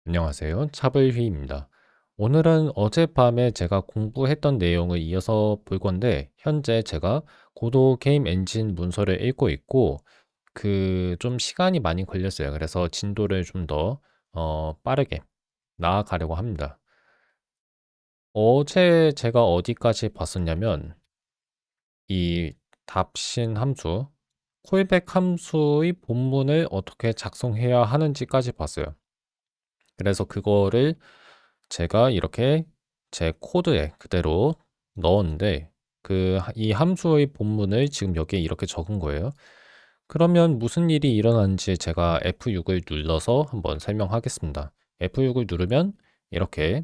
안녕하세요. 차블휘입니다. 오늘은 어젯밤에 제가 공부했던 내용을 이어서 볼 건데, 현재 제가 고도 게임 엔진 문서를 읽고 있고, 좀 시간이 많이 걸렸어요. 그래서 진도를 좀 더, 빠르게 나아가려고 합니다. 어제 제가 어디까지 봤었냐면, 이 답신 함수, 콜백 함수의 본문을 어떻게 작성해야 하는지까지 봤어요. 그래서 그거를 제가 이렇게 제 코드에 그대로 넣었는데 이 함수의 본문을 지금 여기에 이렇게 적은 거예요. 그러면 무슨 일이 일어나는지 제가 F6을 눌러서 한번 설명하겠습니다. F6을 누르면 이렇게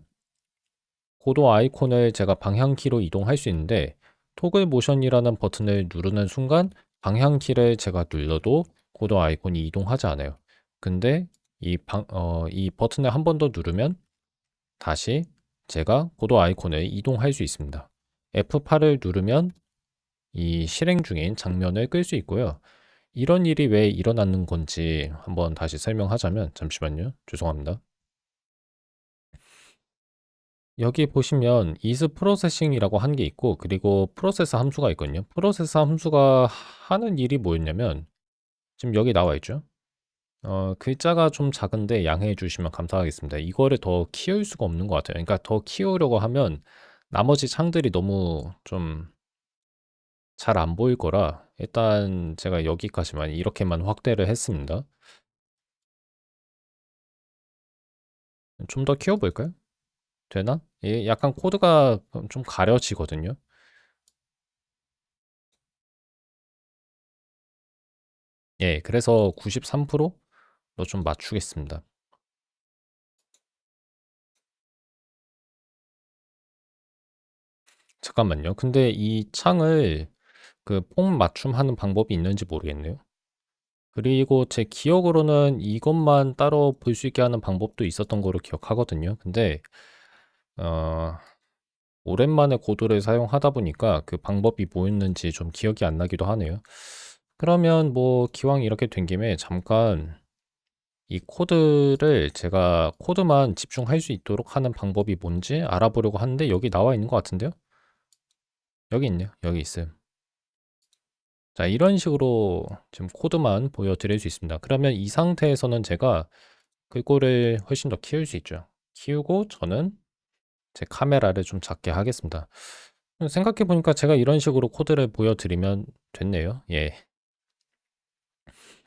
고도 아이콘을 제가 방향키로 이동할 수 있는데 토글 모션이라는 버튼을 누르는 순간 방향키를 제가 눌러도 고도 아이콘이 이동하지 않아요. 근데 이 버튼을 한 번 더 누르면 다시 제가 고도 아이콘을 이동할 수 있습니다. F8을 누르면 이 실행 중인 장면을 끌 수 있고요. 이런 일이 왜 일어나는 건지 한번 다시 설명하자면, 잠시만요. 죄송합니다. 여기 보시면 is processing이라고 한 게 있고, 그리고 프로세스 함수가 있거든요. 프로세스 함수가 하는 일이 뭐였냐면, 지금 여기 나와 있죠. 글자가 좀 작은데 양해해 주시면 감사하겠습니다. 이거를 더 키울 수가 없는 것 같아요. 그러니까 더 키우려고 하면 나머지 창들이 너무 좀 잘 안 보일 거라 일단 제가 여기까지만 이렇게만 확대를 했습니다. 좀 더 키워볼까요? 되나? 약간 코드가 좀 가려지거든요. 예, 그래서 93%로 좀 맞추겠습니다. 잠깐만요. 근데 이 창을 폼 맞춤하는 방법이 있는지 모르겠네요. 그리고 제 기억으로는 이것만 따로 볼 수 있게 하는 방법도 있었던 거로 기억하거든요. 근데 어, 오랜만에 고도를 사용하다 보니까 그 방법이 뭐였는지 좀 기억이 안 나기도 하네요. 그러면 뭐 기왕 이렇게 된 김에 잠깐 이 코드를 제가 코드만 집중할 수 있도록 하는 방법이 뭔지 알아보려고 하는데 여기 나와 있는 것 같은데요? 여기 있네요. 여기 있어요. 자, 이런 식으로 지금 코드만 보여드릴 수 있습니다. 그러면 이 상태에서는 제가 그거를 훨씬 더 키울 수 있죠. 키우고 저는 제 카메라를 좀 작게 하겠습니다. 생각해 보니까 제가 이런 식으로 코드를 보여드리면 됐네요. 예.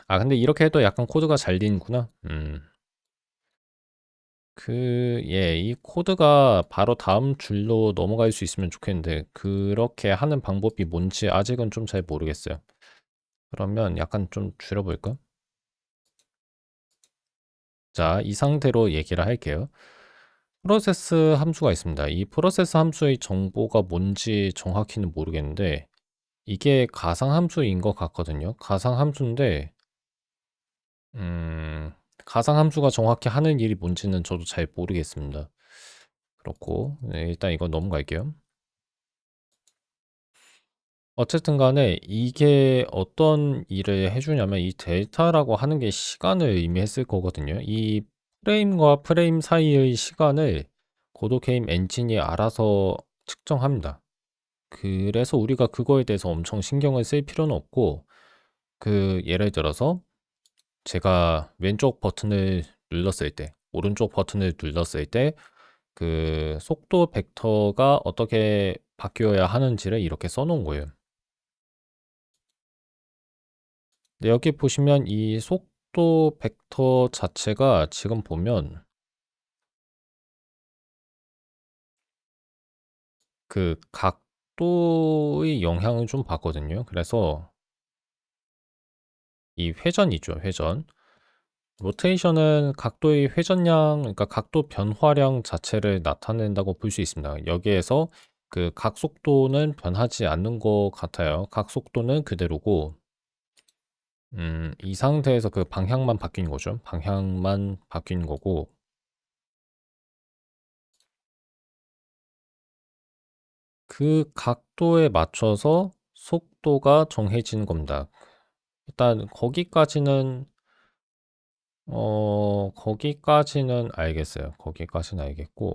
아, 근데 이렇게 해도 약간 코드가 잘 되는구나. 예, 이 코드가 바로 다음 줄로 넘어갈 수 있으면 좋겠는데, 그렇게 하는 방법이 뭔지 아직은 좀 잘 모르겠어요. 그러면 약간 좀 줄여볼까? 자, 이 상태로 얘기를 할게요. 프로세스 함수가 있습니다. 이 프로세스 함수의 정보가 뭔지 정확히는 모르겠는데, 이게 가상 함수인 것 같거든요. 가상 함수인데, 음, 가상 함수가 정확히 하는 일이 뭔지는 저도 잘 모르겠습니다. 그렇고, 네, 일단 이거 넘어갈게요. 어쨌든 간에 이게 어떤 일을 해주냐면 이 델타라고 하는 게 시간을 의미했을 거거든요. 이 프레임과 프레임 사이의 시간을 고도 게임 엔진이 알아서 측정합니다. 그래서 우리가 그거에 대해서 엄청 신경을 쓸 필요는 없고, 예를 들어서 제가 왼쪽 버튼을 눌렀을 때, 오른쪽 버튼을 눌렀을 때, 속도 벡터가 어떻게 바뀌어야 하는지를 이렇게 써놓은 거예요. 근데 여기 보시면 이 속도 벡터 자체가 지금 보면 각도의 영향을 좀 받거든요. 그래서 이 회전이죠, 회전. 로테이션은 각도의 회전량, 그러니까 각도 변화량 자체를 나타낸다고 볼 수 있습니다. 여기에서 각속도는 변하지 않는 것 같아요. 각속도는 그대로고, 이 상태에서 방향만 바뀐 거죠. 방향만 바뀐 거고, 그 각도에 맞춰서 속도가 정해지는 겁니다. 일단 거기까지는 거기까지는 알겠어요. 거기까지는 알겠고.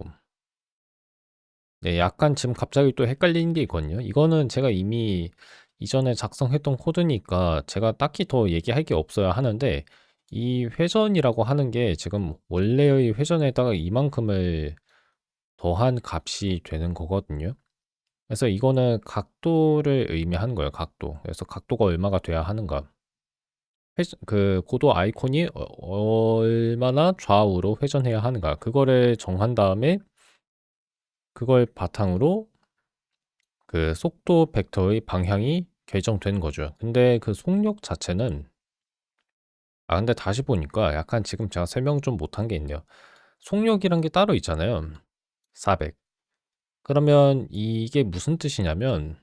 네, 약간 지금 갑자기 또 헷갈리는 게 있거든요. 이거는 제가 이미 이전에 작성했던 코드니까 제가 딱히 더 얘기할 게 없어야 하는데, 이 회전이라고 하는 게 지금 원래의 회전에다가 이만큼을 더한 값이 되는 거거든요. 그래서 이거는 각도를 의미하는 거예요, 각도. 그래서 각도가 얼마가 돼야 하는가. 그 고도 아이콘이 얼마나 좌우로 회전해야 하는가. 그거를 정한 다음에 그걸 바탕으로 그 속도 벡터의 방향이 결정되는 거죠. 근데 그 속력 자체는, 근데 다시 보니까 약간 지금 제가 설명 좀 못한 게 있네요. 속력이란 게 따로 있잖아요. 400. 그러면 이게 무슨 뜻이냐면,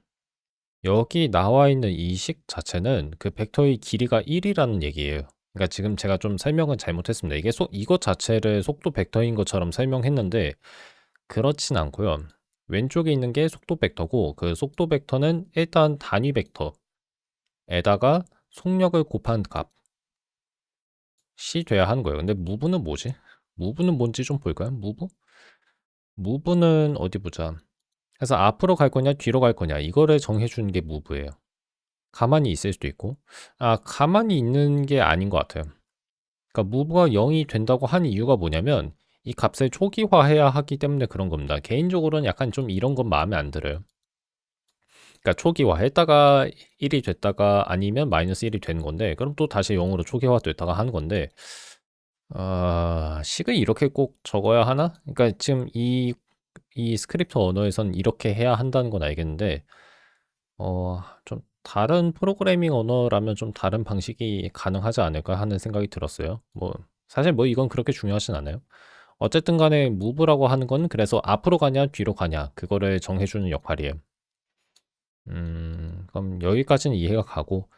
여기 나와 있는 이 식 자체는 그 벡터의 길이가 1이라는 얘기예요. 그러니까 지금 제가 좀 설명은 잘못했습니다. 이게 이것 자체를 속도 벡터인 것처럼 설명했는데 그렇진 않고요. 왼쪽에 있는 게 속도 벡터고, 그 속도 벡터는 일단 단위 벡터에다가 속력을 곱한 값이 돼야 하는 거예요. 근데 무브는 뭐지? 무브는 뭔지 좀 볼까요? 무브는 어디 보자. 그래서 앞으로 갈 거냐 뒤로 갈 거냐 이거를 정해 주는 게 무브예요. 가만히 있을 수도 있고, 가만히 있는 게 아닌 것 같아요. 그러니까 무브가 0이 된다고 한 이유가 뭐냐면 이 값을 초기화해야 하기 때문에 그런 겁니다. 개인적으로는 약간 좀 이런 건 마음에 안 들어요. 그러니까 초기화했다가 1이 됐다가 아니면 마이너스 1이 되는 건데, 그럼 또 다시 0으로 초기화됐다가 하는 건데, 식을 이렇게 꼭 적어야 하나? 그러니까 지금 이 스크립트 언어에선 이렇게 해야 한다는 건 알겠는데, 좀 다른 프로그래밍 언어라면 좀 다른 방식이 가능하지 않을까 하는 생각이 들었어요. 뭐, 사실 뭐 이건 그렇게 중요하진 않아요. 어쨌든 간에 무브라고 하는 건 그래서 앞으로 가냐, 뒤로 가냐, 그거를 정해주는 역할이에요. 그럼 여기까지는 이해가 가고,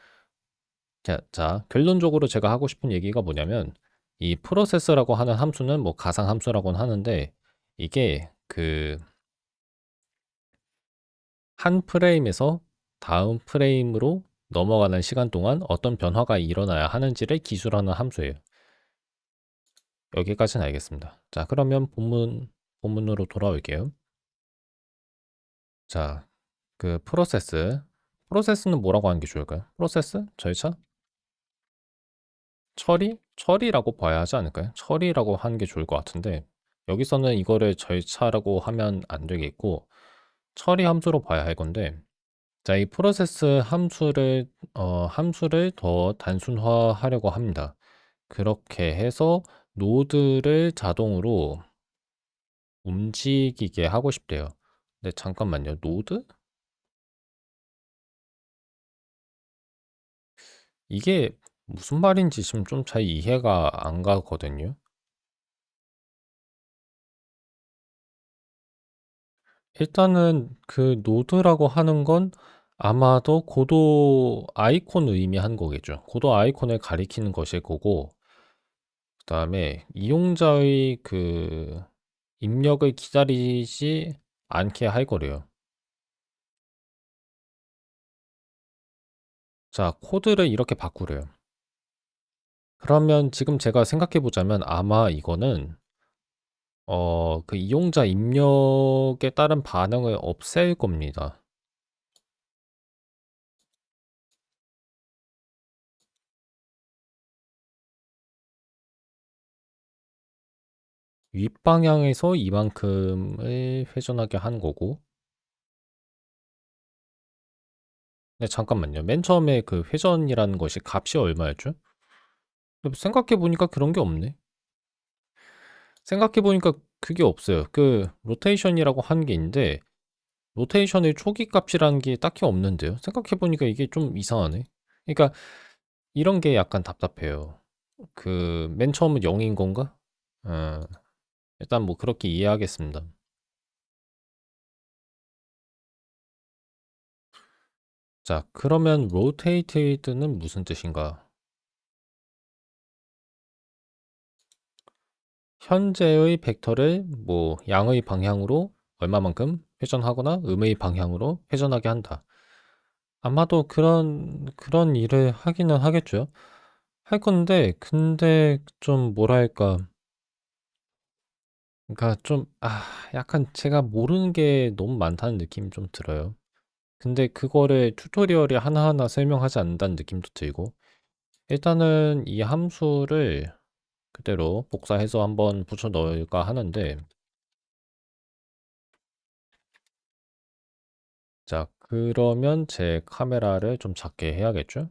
자, 결론적으로 제가 하고 싶은 얘기가 뭐냐면, 이 프로세스라고 하는 함수는 뭐 가상 함수라고는 하는데, 이게 그 한 프레임에서 다음 프레임으로 넘어가는 시간 동안 어떤 변화가 일어나야 하는지를 기술하는 함수예요. 여기까지는 알겠습니다. 자, 그러면 본문으로 돌아올게요. 자, 그 프로세스는 뭐라고 하는 게 좋을까요? 프로세스? 절차? 처리라고 봐야 하지 않을까요? 처리라고 하는 게 좋을 것 같은데, 여기서는 이거를 절차라고 하면 안 되겠고, 처리 함수로 봐야 할 건데, 자, 이 프로세스 함수를 더 단순화하려고 합니다. 그렇게 해서 노드를 자동으로 움직이게 하고 싶대요. 근데 잠깐만요. 노드? 이게 무슨 말인지 지금 좀 잘 이해가 안 가거든요. 일단은 그 노드라고 하는 건 아마도 고도 아이콘을 의미한 거겠죠. 고도 아이콘을 가리키는 것일 거고, 그다음에 이용자의 그 입력을 기다리지 않게 할 거래요. 자, 코드를 이렇게 바꾸래요. 그러면 지금 제가 생각해 보자면 아마 이거는 그 이용자 입력에 따른 반응을 없앨 겁니다. 윗방향에서 이만큼을 회전하게 한 거고. 네, 잠깐만요. 맨 처음에 그 회전이라는 것이 값이 얼마였죠? 생각해 보니까 그런 게 없네. 생각해 보니까 그게 없어요. 그 로테이션이라고 하는 게 있는데 로테이션의 초기 값이라는 게 딱히 없는데요. 생각해 보니까 이게 좀 이상하네. 그러니까 이런 게 약간 답답해요. 그 맨 처음은 0인 건가? 어, 일단 뭐 그렇게 이해하겠습니다. 자, 그러면 rotated는 무슨 뜻인가? 현재의 벡터를 뭐 양의 방향으로 얼마만큼 회전하거나 음의 방향으로 회전하게 한다. 아마도 그런 일을 하기는 하겠죠. 할 건데 근데 좀 뭐랄까 그러니까 좀 약간 제가 모르는 게 너무 많다는 느낌이 좀 들어요. 근데 그거를 튜토리얼이 하나하나 설명하지 않는다는 느낌도 들고 일단은 이 함수를 그대로 복사해서 한번 붙여 넣을까 하는데 자 그러면 제 카메라를 좀 작게 해야겠죠?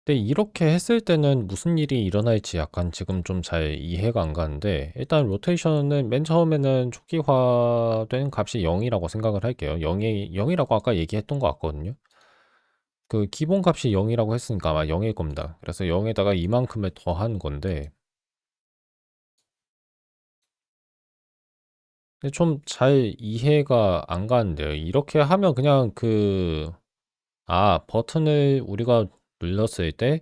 근데 이렇게 했을 때는 무슨 일이 일어날지 약간 지금 좀 잘 이해가 안 가는데 일단 로테이션은 맨 처음에는 초기화된 값이 0이라고 생각을 할게요. 0이라고 아까 얘기했던 것 같거든요. 그 기본 값이 0이라고 했으니까 아마 0일 겁니다. 그래서 0에다가 이만큼을 더한 건데 근데 좀 잘 이해가 안 가는데요. 이렇게 하면 그냥 버튼을 우리가 눌렀을 때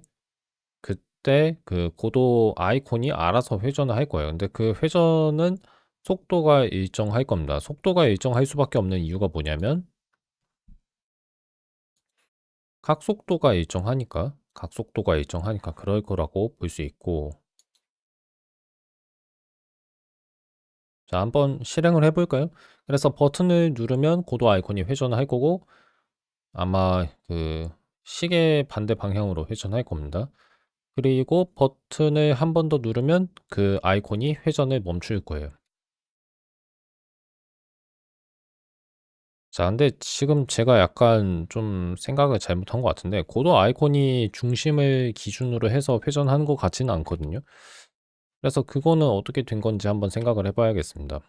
그때 그 고도 아이콘이 알아서 회전을 할 거예요. 근데 그 회전은 속도가 일정할 겁니다. 속도가 일정할 수밖에 없는 이유가 뭐냐면 각속도가 일정하니까 그럴 거라고 볼 수 있고 자, 한번 실행을 해 볼까요? 그래서 버튼을 누르면 고도 아이콘이 회전할 거고 아마 그 시계 반대 방향으로 회전할 겁니다. 그리고 버튼을 한 번 더 누르면 그 아이콘이 회전을 멈출 거예요. 자, 근데 지금 제가 약간 좀 생각을 잘못한 것 같은데, 고도 아이콘이 중심을 기준으로 해서 회전하는 것 같지는 않거든요. 그래서 그거는 어떻게 된 건지 한번 생각을 해봐야겠습니다.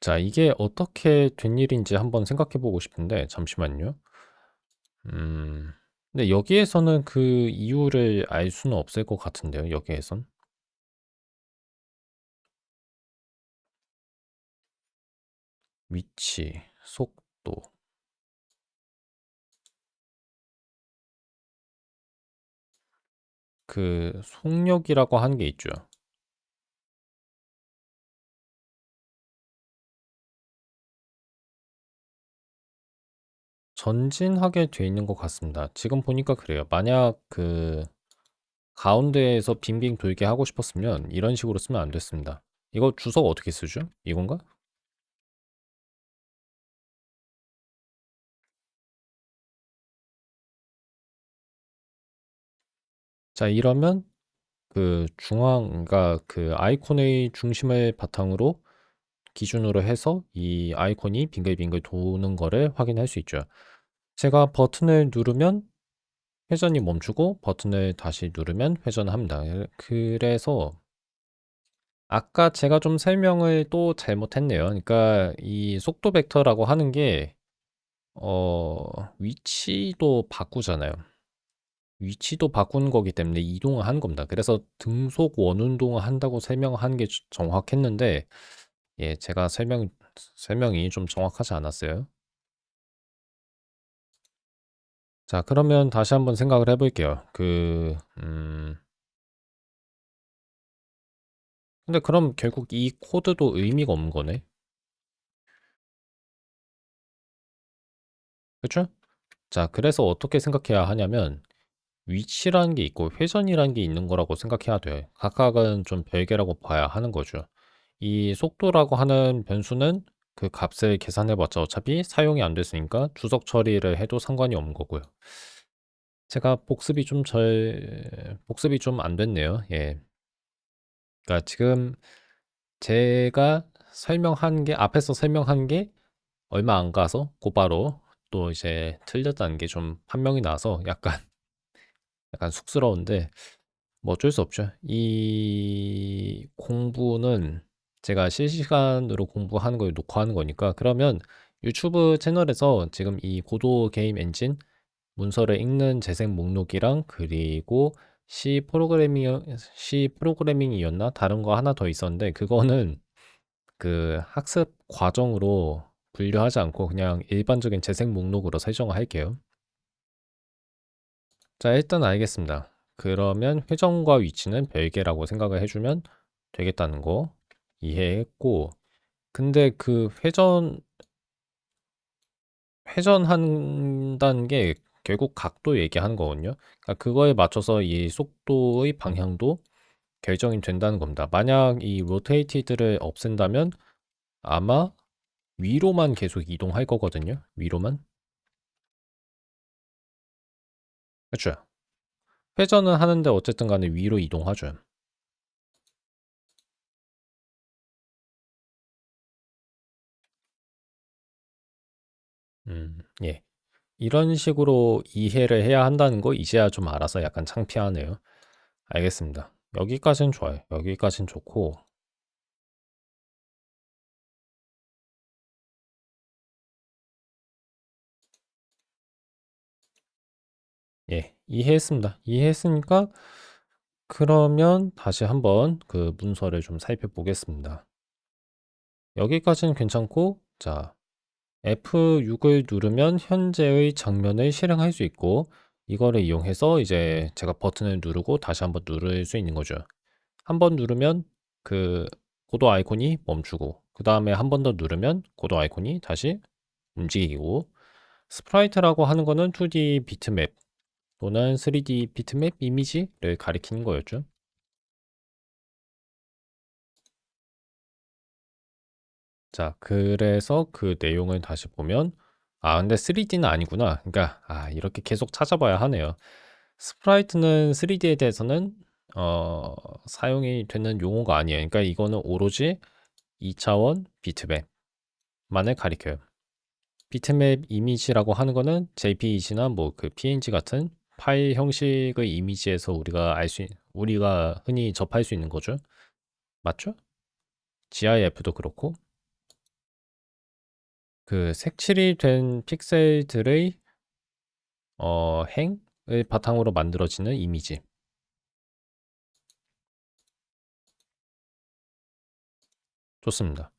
자, 이게 어떻게 된 일인지 한번 생각해 보고 싶은데, 잠시만요. 음, 근데 여기에서는 그 이유를 알 수는 없을 것 같은데요, 여기에선. 위치, 속도, 그 속력이라고 하는 게 있죠. 전진하게 돼 있는 것 같습니다. 지금 보니까 그래요. 만약 그 가운데에서 빙빙 돌게 하고 싶었으면 이런 식으로 쓰면 안 됐습니다. 이거 주석 어떻게 쓰죠? 이건가? 자, 이러면 그러니까 그 아이콘의 중심을 바탕으로 기준으로 해서 이 아이콘이 빙글빙글 도는 거를 확인할 수 있죠. 제가 버튼을 누르면 회전이 멈추고 버튼을 다시 누르면 회전합니다. 그래서 아까 제가 좀 설명을 또 잘못했네요. 그러니까 이 속도 벡터라고 하는 게 위치도 바꾸잖아요. 위치도 바꾸는 거기 때문에 이동을 하는 겁니다. 그래서 등속 원운동을 한다고 설명하는 게 정확했는데 예, 제가 설명이 좀 정확하지 않았어요. 자, 그러면 다시 한번 생각을 해볼게요. 근데 그럼 결국 이 코드도 의미가 없는 거네. 그쵸? 자, 그래서 어떻게 생각해야 하냐면 위치라는 게 있고 회전이라는 게 있는 거라고 생각해야 돼요. 각각은 좀 별개라고 봐야 하는 거죠. 이 속도라고 하는 변수는 그 값을 계산해봤자 어차피 사용이 안 됐으니까 주석 처리를 해도 상관이 없는 거고요. 제가 복습이 좀 안 됐네요. 예. 그러니까 지금 제가 앞에서 설명한 게 얼마 안 가서 곧바로 또 이제 틀렸다는 게 좀 판명이 나서 약간 쑥스러운데 뭐 어쩔 수 없죠. 이 공부는 제가 실시간으로 공부하는 걸 녹화하는 거니까 그러면 유튜브 채널에서 지금 이 고도 게임 엔진 문서를 읽는 재생 목록이랑 그리고 C 프로그래밍이었나? 다른 거 하나 더 있었는데 그거는 그 학습 과정으로 분류하지 않고 그냥 일반적인 재생 목록으로 설정을 할게요. 자, 일단 알겠습니다. 그러면 회전과 위치는 별개라고 생각을 해주면 되겠다는 거 이해했고, 근데 그 회전한다는 게 결국 각도 얘기하는 거거든요. 그러니까 그거에 맞춰서 이 속도의 방향도 결정이 된다는 겁니다. 만약 이 로테이티드를 없앤다면 아마 위로만 계속 이동할 거거든요. 위로만. 그렇죠. 회전은 하는데 어쨌든 간에 위로 이동하죠. 예. 이런 식으로 이해를 해야 한다는 거 이제야 좀 알아서 약간 창피하네요. 알겠습니다. 여기까지는 좋아요. 여기까지는 좋고, 예, 이해했습니다. 이해했으니까 그러면 다시 한번 그 문서를 좀 살펴보겠습니다. 여기까지는 괜찮고, 자, F6을 누르면 현재의 장면을 실행할 수 있고, 이거를 이용해서 이제 제가 버튼을 누르고 다시 한번 누를 수 있는 거죠. 한 번 누르면 그 고도 아이콘이 멈추고, 그 다음에 한 번 더 누르면 고도 아이콘이 다시 움직이고, 스프라이트라고 하는 거는 2D 비트맵 또는 3D 비트맵 이미지를 가리키는 거였죠. 자, 그래서 그 내용을 다시 보면, 근데 3D는 아니구나. 그러니까, 이렇게 계속 찾아봐야 하네요. 스프라이트는 3D에 대해서는, 어, 사용이 되는 용어가 아니에요. 그러니까 이거는 오로지 2차원 비트맵만을 가리켜요. 비트맵 이미지라고 하는 거는 JPEG나 뭐 그 PNG 같은 파일 형식의 이미지에서 우리가 흔히 접할 수 있는 거죠. 맞죠? GIF도 그렇고, 그 색칠이 된 픽셀들의 행을 바탕으로 만들어지는 이미지. 좋습니다.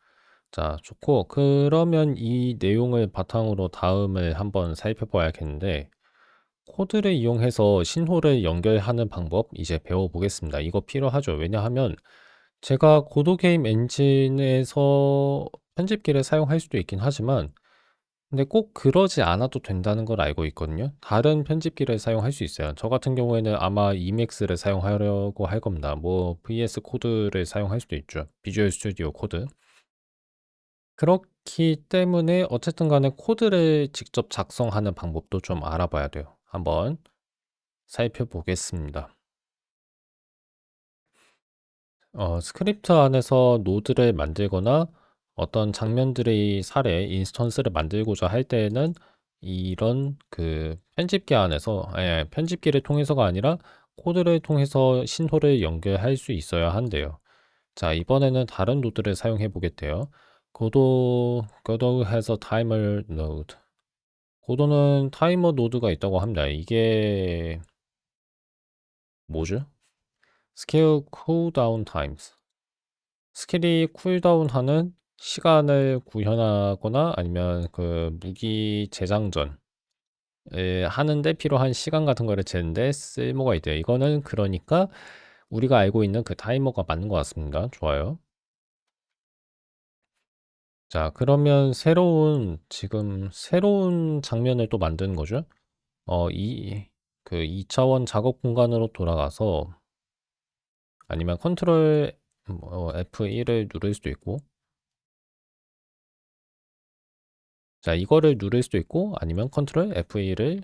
자, 좋고, 그러면 이 내용을 바탕으로 다음을 한번 살펴봐야겠는데, 코드를 이용해서 신호를 연결하는 방법 이제 배워보겠습니다. 이거 필요하죠. 왜냐하면 제가 고도게임 엔진에서 편집기를 사용할 수도 있긴 하지만, 근데 꼭 그러지 않아도 된다는 걸 알고 있거든요. 다른 편집기를 사용할 수 있어요. 저 같은 경우에는 아마 이맥스를 사용하려고 할 겁니다. 뭐 VS 코드를 사용할 수도 있죠. 비주얼 스튜디오 코드. 그렇기 때문에 어쨌든 간에 코드를 직접 작성하는 방법도 좀 알아봐야 돼요. 한번 살펴보겠습니다. 스크립트 안에서 노드를 만들거나 어떤 장면들의 사례, 인스턴스를 만들고자 할 때에는 이런 그 편집기 안에서, 편집기를 통해서가 아니라 코드를 통해서 신호를 연결할 수 있어야 한대요. 자, 이번에는 다른 노드를 사용해 보겠대요. Godot has a timer node. 고도는 타이머 노드가 있다고 합니다. 이게 뭐죠? Scale cooldown times. 스킬이 쿨다운하는 시간을 구현하거나 아니면 그 무기 재장전을 하는데 필요한 시간 같은 거를 재는데 쓸모가 있대요. 이거는 그러니까 우리가 알고 있는 그 타이머가 맞는 것 같습니다. 좋아요. 자, 그러면 지금 새로운 장면을 또 만드는 거죠. 그 2차원 작업 공간으로 돌아가서 아니면 컨트롤 F1을 누를 수도 있고, 자, 이거를 누를 수도 있고 아니면 컨트롤 F1을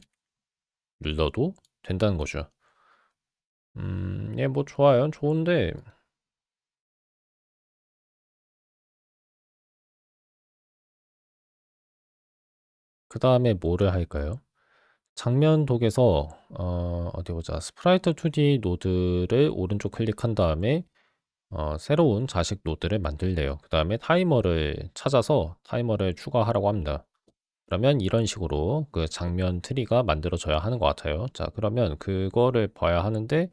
눌러도 된다는 거죠. 예, 뭐 좋아요. 좋은데 그 다음에 뭐를 할까요? 장면 독에서 어디 보자. 스프라이트 2D 노드를 오른쪽 클릭한 다음에 새로운 자식 노드를 만들래요. 그 다음에 타이머를 찾아서 타이머를 추가하라고 합니다. 그러면 이런 식으로 그 장면 트리가 만들어져야 하는 것 같아요. 자, 그러면 그거를 봐야 하는데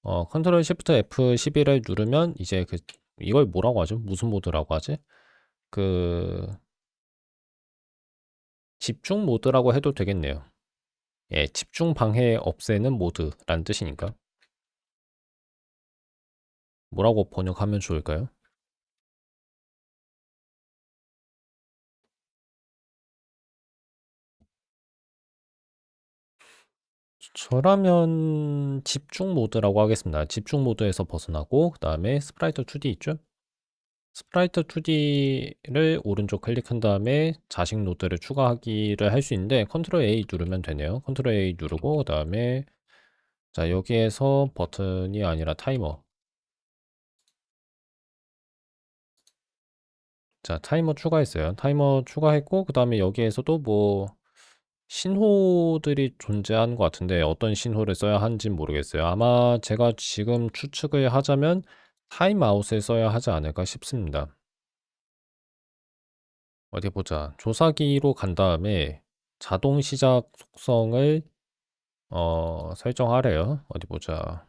컨트롤 시프트 F11을 누르면 이제 이걸 뭐라고 하죠? 무슨 모드라고 하지? 그 집중 모드라고 해도 되겠네요. 예, 집중 방해 없애는 모드라는 뜻이니까. 뭐라고 번역하면 좋을까요? 저라면 집중 모드라고 하겠습니다. 집중 모드에서 벗어나고 그다음에 스프라이트 2D 있죠? 스프라이트 2D를 오른쪽 클릭한 다음에 자식 노드를 추가하기를 할 수 있는데 컨트롤 A 누르면 되네요. 컨트롤 A 누르고 그다음에 자, 여기에서 버튼이 아니라 타이머. 자, 타이머 추가했어요. 타이머 추가했고 그다음에 여기에서도 뭐 신호들이 존재하는 것 같은데 어떤 신호를 써야 하는지 모르겠어요. 아마 제가 지금 추측을 하자면 타임아웃을 써야 하지 않을까 싶습니다. 어디 보자. 조사기로 간 다음에 자동 시작 속성을 설정하래요. 어디 보자.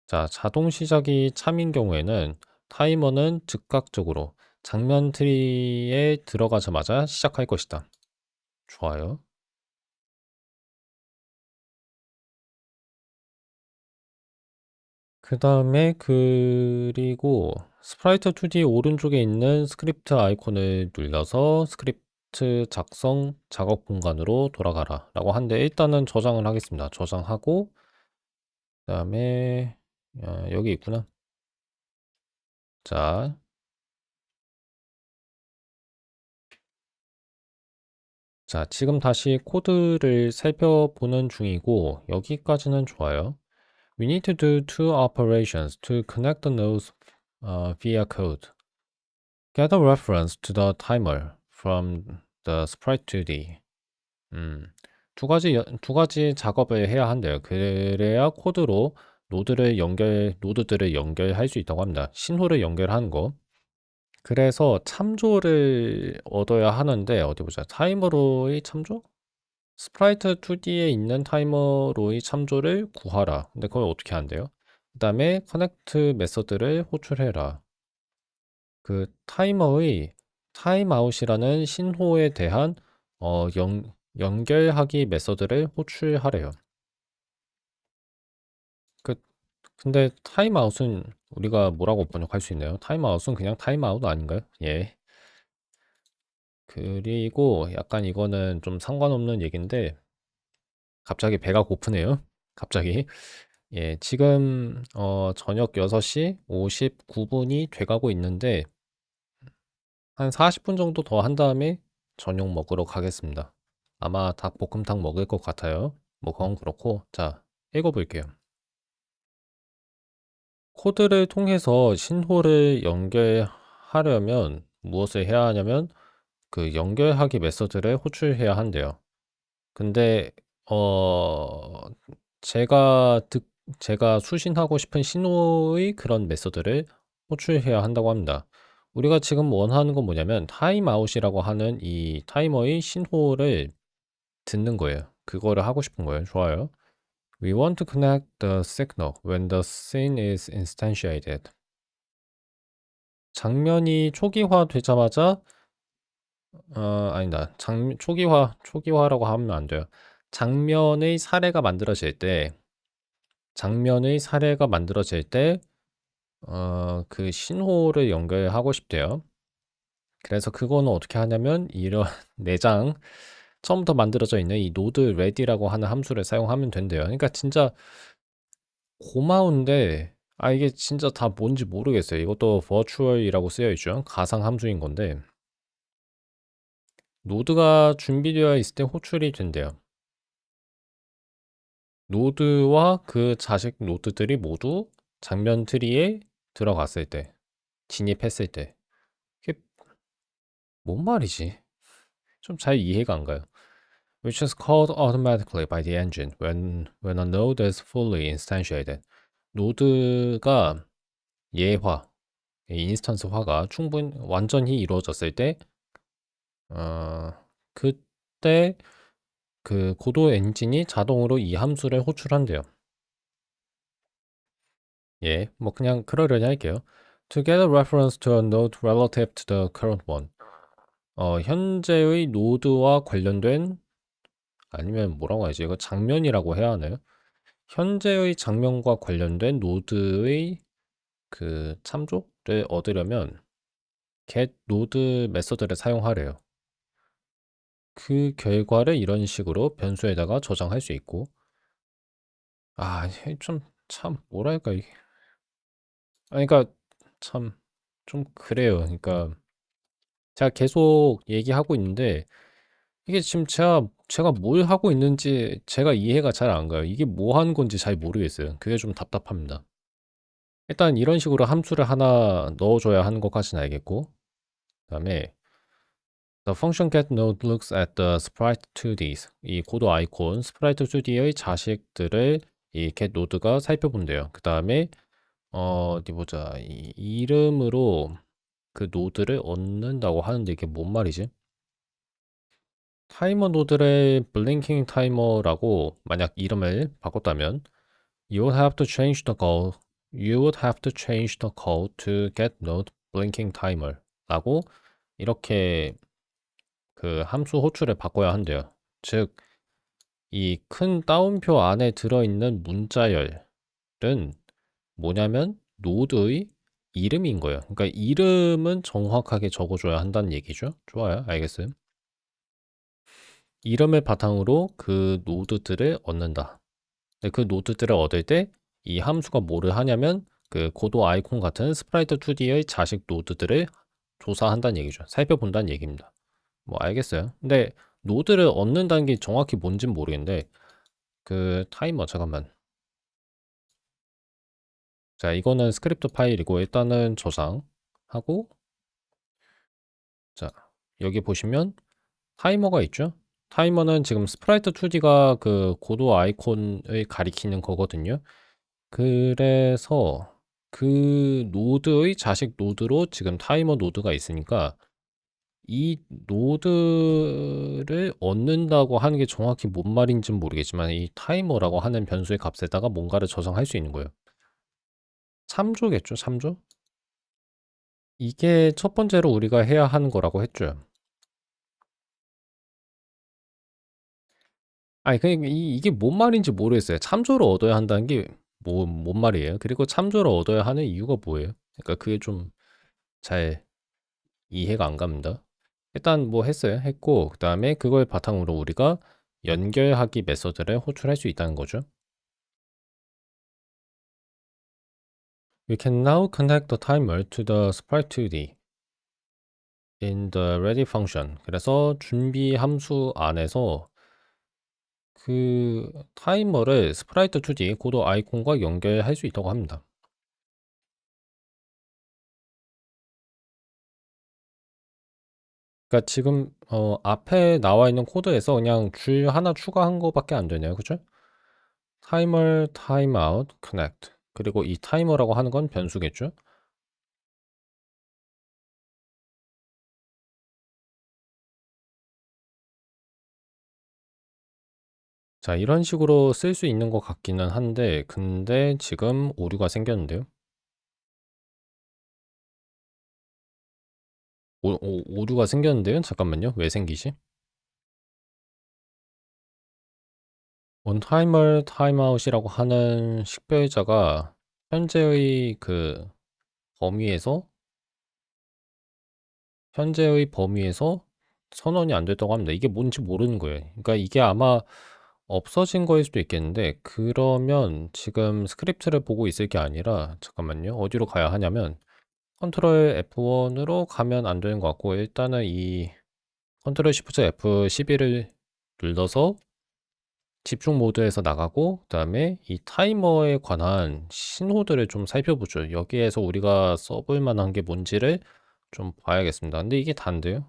자, 자동 시작이 참인 경우에는 타이머는 즉각적으로 장면 트리에 들어가자마자 시작할 것이다. 좋아요. 그 다음에 그리고 스프라이트 2D 오른쪽에 있는 스크립트 아이콘을 눌러서 스크립트 작성 작업 공간으로 돌아가라 라고 하는데 일단은 저장을 하겠습니다. 저장하고 그 다음에 여기 있구나. 자, 자, 지금 다시 코드를 살펴보는 중이고 여기까지는 좋아요. We need to do two operations to connect the nodes via code. Get a reference to the timer from the sprite 2D. 두 가지 작업을 해야 한대요. 그래야 코드로 노드들을 연결할 수 있다고 합니다. 신호를 연결하는 거. 그래서 참조를 얻어야 하는데, 어디 보자. 타이머로의 참조? 스프라이트 2D에 있는 타이머로의 참조를 구하라. 근데 그걸 어떻게 한대요? 그 다음에 커넥트 메서드를 호출해라. 그 타이머의 타임아웃이라는 신호에 대한 연결하기 메서드를 호출하래요. 그 근데 타임아웃은 우리가 뭐라고 번역할 수 있나요? 타임아웃은 그냥 타임아웃 아닌가요? 예. 그리고 약간 이거는 좀 상관없는 얘기인데 갑자기 배가 고프네요. 갑자기. 예, 지금 저녁 6시 59분이 돼가고 있는데 한 40분 정도 더 한 다음에 저녁 먹으러 가겠습니다. 아마 닭볶음탕 먹을 것 같아요. 뭐 그건 그렇고 자, 읽어볼게요. 코드를 통해서 신호를 연결하려면 무엇을 해야 하냐면 그 연결하기 메서드를 호출해야 한대요. 근데 어 제가 제가 수신하고 싶은 신호의 그런 메서드를 호출해야 한다고 합니다. 우리가 지금 원하는 건 뭐냐면 타임아웃이라고 하는 이 타이머의 신호를 듣는 거예요. 그거를 하고 싶은 거예요. 좋아요. We want to connect the signal when the scene is instantiated. 장면이 초기화 되자마자 아니다. 초기화라고 하면 안 돼요. 장면의 사례가 만들어질 때 장면의 사례가 만들어질 때 그 신호를 연결하고 싶대요. 그래서 그거는 어떻게 하냐면 이런 내장 처음부터 만들어져 있는 이 node ready라고 하는 함수를 사용하면 된대요. 그러니까 진짜 고마운데 이게 진짜 다 뭔지 모르겠어요. 이것도 virtual이라고 쓰여 있죠. 가상 함수인 건데 노드가 준비되어 있을 때 호출이 된대요. 노드와 그 자식 노드들이 모두 장면 트리에 들어갔을 때, 진입했을 때. 이게 뭔 말이지? 좀 잘 이해가 안 가요. Which is called automatically by the engine when a node is fully instantiated. 노드가 예화, 인스턴스화가 완전히 이루어졌을 때, 어, 그때 그 고도 엔진이 자동으로 이 함수를 호출한대요. 예, 뭐 그냥 그러려니 할게요. To get a reference to a node relative to the current one. 현재의 노드와 관련된 아니면 뭐라고 하지? 이거 장면이라고 해야 하나요? 현재의 장면과 관련된 노드의 그 참조를 얻으려면 get node 메서드를 사용하래요. 그 결과를 이런 식으로 변수에다가 저장할 수 있고, 참 뭐랄까 이게. 그러니까 참 좀 그래요. 그러니까 제가 계속 얘기하고 있는데 이게 지금 제가 뭘 하고 있는지 제가 이해가 잘 안 가요. 이게 뭐 하는 건지 잘 모르겠어요. 그게 좀 답답합니다. 일단 이런 식으로 함수를 하나 넣어줘야 하는 것까지는 알겠고, 그다음에 The function get node looks at the sprite 2Ds. 이 고도 아이콘 sprite 2D의 자식들을 이 get node가 살펴본대요. 그 다음에 어디 보자. 이 이름으로 그 노드를 얻는다고 하는데 이게 뭔 말이지? 타이머 노드를 블링킹 타이머라고 만약 이름을 바꿨다면 you would have to change the code. You would have to change the code to get node blinking timer 라고 이렇게 그 함수 호출을 바꿔야 한대요. 즉, 이 큰 따옴표 안에 들어있는 문자열은 뭐냐면 노드의 이름인 거예요. 그러니까 이름은 정확하게 적어줘야 한다는 얘기죠. 좋아요. 알겠어요. 이름을 바탕으로 그 노드들을 얻는다. 근데 그 노드들을 얻을 때 이 함수가 뭐를 하냐면 그 고도 아이콘 같은 스프라이트 2D의 자식 노드들을 조사한다는 얘기죠. 살펴본다는 얘기입니다. 뭐 알겠어요. 근데 노드를 얻는다는 게 정확히 뭔진 모르겠는데 그 타이머 잠깐만. 자, 이거는 스크립트 파일이고 일단은 저장하고 자, 여기 보시면 타이머가 있죠? 타이머는 지금 스프라이트 2D가 그 고도 아이콘을 가리키는 거거든요. 그래서 그 노드의 자식 노드로 지금 타이머 노드가 있으니까 이 노드를 얻는다고 하는 게 정확히 뭔 말인지는 모르겠지만 이 타이머라고 하는 변수의 값에다가 뭔가를 저장할 수 있는 거예요. 참조겠죠, 참조? 이게 첫 번째로 우리가 해야 하는 거라고 했죠. 아니, 이게 뭔 말인지 모르겠어요. 참조를 얻어야 한다는 게 뭔 말이에요? 그리고 참조를 얻어야 하는 이유가 뭐예요? 그러니까 그게 좀 잘 이해가 안 갑니다. 일단 뭐 했어요. 했고, 그 다음에 그걸 바탕으로 우리가 연결하기 메서드를 호출할 수 있다는 거죠. We can now connect the timer to the sprite2d in the ready function. 그래서 준비 함수 안에서 그 타이머를 sprite2d 고도 아이콘과 연결할 수 있다고 합니다. 그러니까 지금 앞에 나와 있는 코드에서 그냥 줄 하나 추가한 거밖에 안 되네요. 그죠? 타이머, 타임아웃, connect. 그리고 이 타이머라고 하는 건 변수겠죠? 자, 이런 식으로 쓸 수 있는 것 같기는 한데, 근데 지금 오류가 생겼는데요. 오류가 생겼는데요. 잠깐만요. 왜 생기지? 원타이머 타임아웃이라고 하는 식별자가 현재의 그 범위에서 현재의 범위에서 선언이 안 됐다고 합니다. 이게 뭔지 모르는 거예요. 그러니까 이게 아마 없어진 거일 수도 있겠는데 그러면 지금 스크립트를 보고 있을 게 아니라 잠깐만요. 어디로 가야 하냐면 컨트롤 F1으로 가면 안 되는 것 같고 일단은 이 컨트롤 시프트 F11을 눌러서 집중 모드에서 나가고 그다음에 이 타이머에 관한 신호들을 좀 살펴보죠. 여기에서 우리가 써볼 만한 게 뭔지를 좀 봐야겠습니다. 근데 이게 단데요.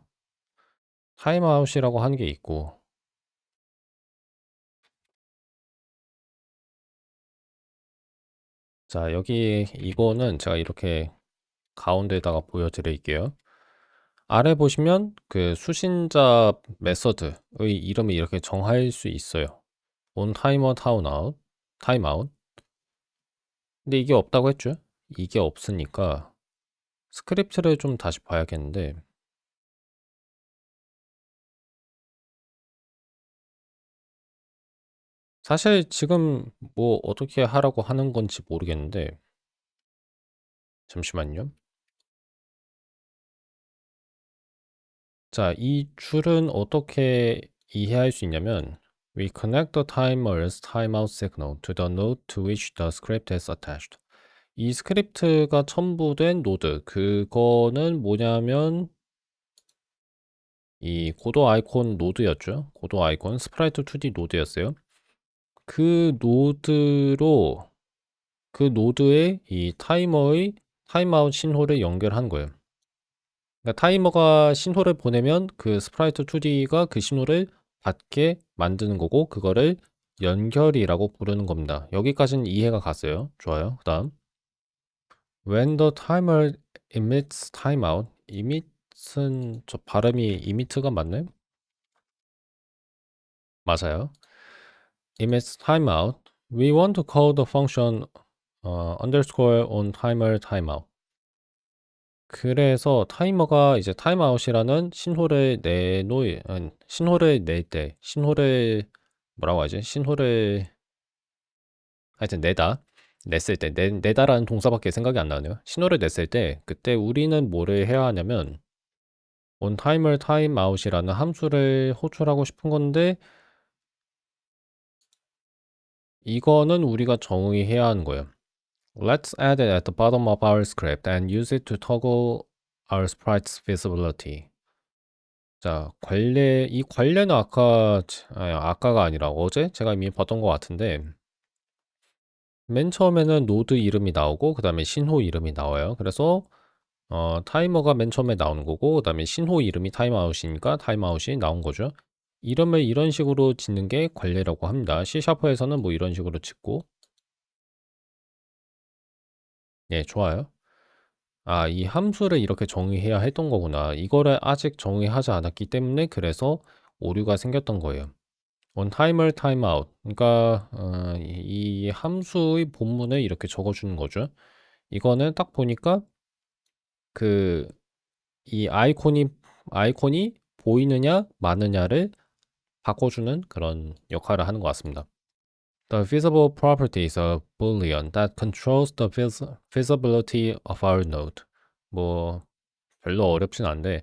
타임아웃이라고 하는 게 있고 자 여기 이거는 제가 이렇게 가운데다가 보여드릴게요. 아래 보시면 그 수신자 메서드의 이름을 이렇게 정할 수 있어요. on timer timeout, timeout. 근데 이게 없다고 했죠? 이게 없으니까 스크립트를 좀 다시 봐야겠는데 사실 지금 뭐 어떻게 하라고 하는 건지 모르겠는데 잠시만요. 자, 이 줄은 어떻게 이해할 수 있냐면 We connect the timer's timeout signal to the node to which the script is attached. 이 스크립트가 첨부된 노드, 그거는 뭐냐면 이 고도 아이콘 노드였죠. 고도 아이콘 스프라이트 2D 노드였어요. 그 노드로 그 노드에 이 타이머의 타임아웃 신호를 연결한 거예요. 그러니까 타이머가 신호를 보내면 그 스프라이트 2D가 그 신호를 받게 만드는 거고 그거를 연결이라고 부르는 겁니다. 여기까지는 이해가 갔어요. 좋아요. 그다음 When the timer emits timeout, emit은 저 발음이 emit가 맞나요? 맞아요. emits timeout. We want to call the function underscore on timer timeout. 그래서 타이머가 이제 타임아웃이라는 신호를 낼 때, 신호를 뭐라고 하지? 신호를 하여튼 냈을 때, 내다라는 동사밖에 생각이 안 나네요. 신호를 냈을 때, 그때 우리는 뭐를 해야 하냐면 on timer timeout이라는 함수를 호출하고 싶은 건데 이거는 우리가 정의해야 하는 거예요. Let's add it at the bottom of our script and use it to toggle our sprite's visibility. 자, 이 관례는 아까가 아니라 어제 제가 이미 봤던 것 같은데, 맨 처음에는 노드 이름이 나오고, 그 다음에 신호 이름이 나와요. 그래서, 타이머가 맨 처음에 나오는 거고, 그 다음에 신호 이름이 타임아웃이니까 타임아웃이 나온 거죠. 이름을 이런 식으로 짓는 게 관례라고 합니다. C#에서는 뭐 이런 식으로 짓고, 예, 좋아요. 아, 이 함수를 이렇게 정의해야 했던 거구나. 이거를 아직 정의하지 않았기 때문에 그래서 오류가 생겼던 거예요. on timer timeout. 그러니까 이 함수의 본문을 이렇게 적어주는 거죠. 이거는 딱 보니까 그 이 아이콘이 보이느냐 마느냐를 바꿔주는 그런 역할을 하는 것 같습니다. The visible property is a boolean that controls the visibility of our node. 뭐 별로 어렵진 않은데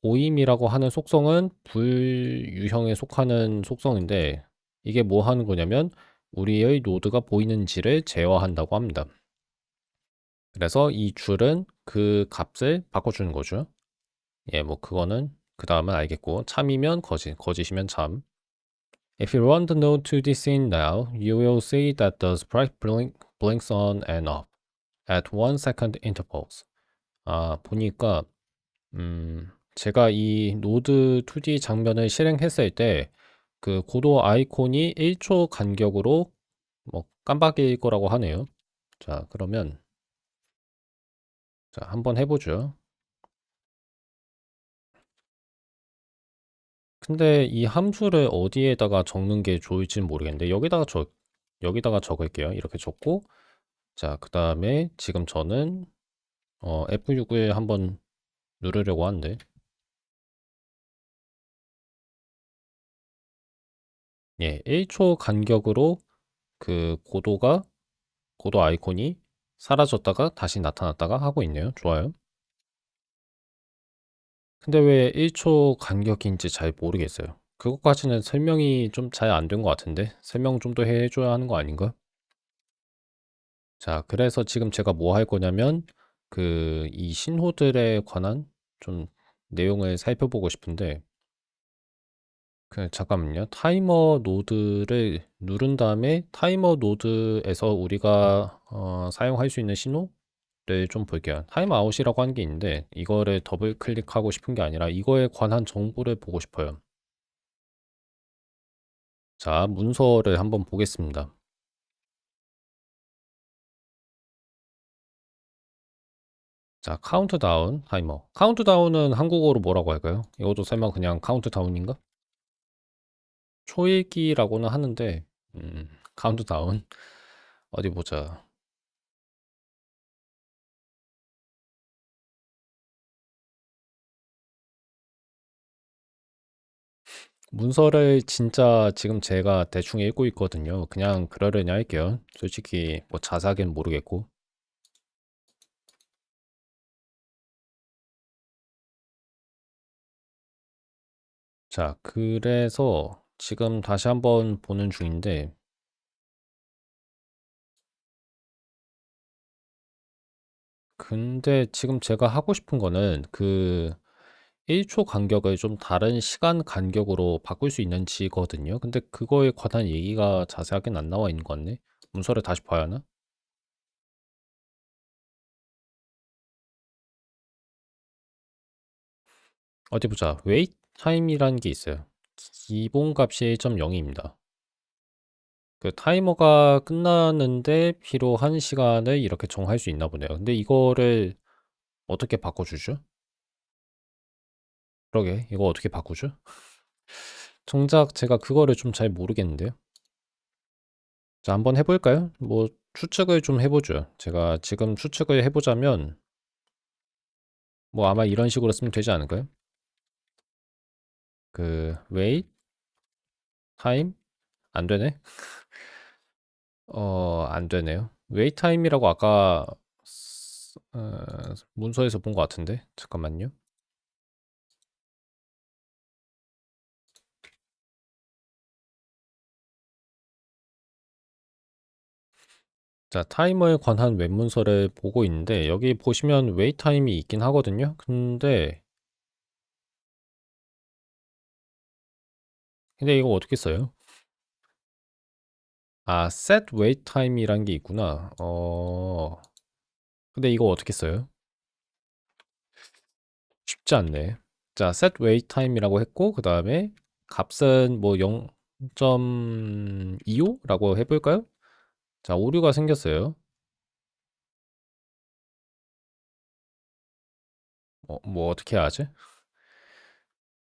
보임이라고 하는 속성은 불유형에 속하는 속성인데 이게 뭐 하는 거냐면 우리의 노드가 보이는지를 제어한다고 합니다. 그래서 이 줄은 그 값을 바꿔주는 거죠. 예, 뭐 그거는 그 다음은 알겠고 참이면 거짓이면 참. If you run the node to this scene now, you will see that the sprite blinks on and off at 1 second intervals. 아, 보니까 제가 이 노드 2D 장면을 실행했을 때 그 고도 아이콘이 1초 간격으로 뭐 깜빡일 거라고 하네요. 자, 그러면 자, 한번 해보죠. 근데 이 함수를 어디에다가 적는 게 좋을지는 모르겠는데 여기다가 적을게요. 이렇게 적고 자, 그 다음에 지금 저는 F6을 한번 누르려고 하는데 예, 1초 간격으로 그 고도 아이콘이 사라졌다가 다시 나타났다가 하고 있네요. 좋아요. 근데 왜 1초 간격인지 잘 모르겠어요. 그것까지는 설명이 좀 잘 안 된 것 같은데 설명 좀 더 해줘야 하는 거 아닌가? 자, 그래서 지금 제가 뭐 할 거냐면 그 이 신호들에 관한 좀 내용을 살펴보고 싶은데 그 잠깐만요. 타이머 노드를 누른 다음에 타이머 노드에서 우리가 사용할 수 있는 신호를 좀 볼게요. 타임 아웃이라고 하는 게 있는데 이거를 더블 클릭하고 싶은 게 아니라 이거에 관한 정보를 보고 싶어요. 자, 문서를 한번 보겠습니다. 자, 카운트다운 타이머. 카운트다운은 한국어로 뭐라고 할까요? 이것도 설마 그냥 카운트다운인가? 초읽기라고는 하는데 카운트다운 어디 보자. 문서를 진짜 지금 제가 대충 읽고 있거든요. 그냥 그러려니 할게요. 솔직히 뭐 자세하게는 모르겠고. 자, 그래서 지금 다시 한번 보는 중인데, 근데 지금 제가 하고 싶은 거는 그 1초 간격을 좀 다른 시간 간격으로 바꿀 수 있는지거든요. 근데 그거에 관한 얘기가 자세하게는 안 나와 있는 것 같네. 문서를 다시 봐야 하나? 어디 보자. wait time이라는 게 있어요. 기본 값이 1.0입니다. 그 타이머가 끝나는데 필요한 시간을 이렇게 정할 수 있나 보네요. 근데 이거를 어떻게 바꿔주죠? 그러게, 이거 어떻게 바꾸죠? 정작 제가 그거를 좀 잘 모르겠는데요. 자, 한번 해볼까요? 뭐, 추측을 좀 해보죠. 제가 지금 추측을 해보자면, 뭐 아마 이런 식으로 쓰면 되지 않을까요? 그, wait, time? 안 되네? 안 되네요. wait time이라고 아까, 문서에서 본 것 같은데? 잠깐만요. 자, 타이머에 관한 웹문서를 보고 있는데, 여기 보시면 wait time이 있긴 하거든요. 근데 이거 어떻게 써요? 아, set wait time이란 게 있구나. 근데 이거 어떻게 써요? 쉽지 않네. 자, set wait time이라고 했고, 그 다음에 값은 뭐 0.25라고 해볼까요? 자, 오류가 생겼어요. 뭐 어떻게 해야 하지?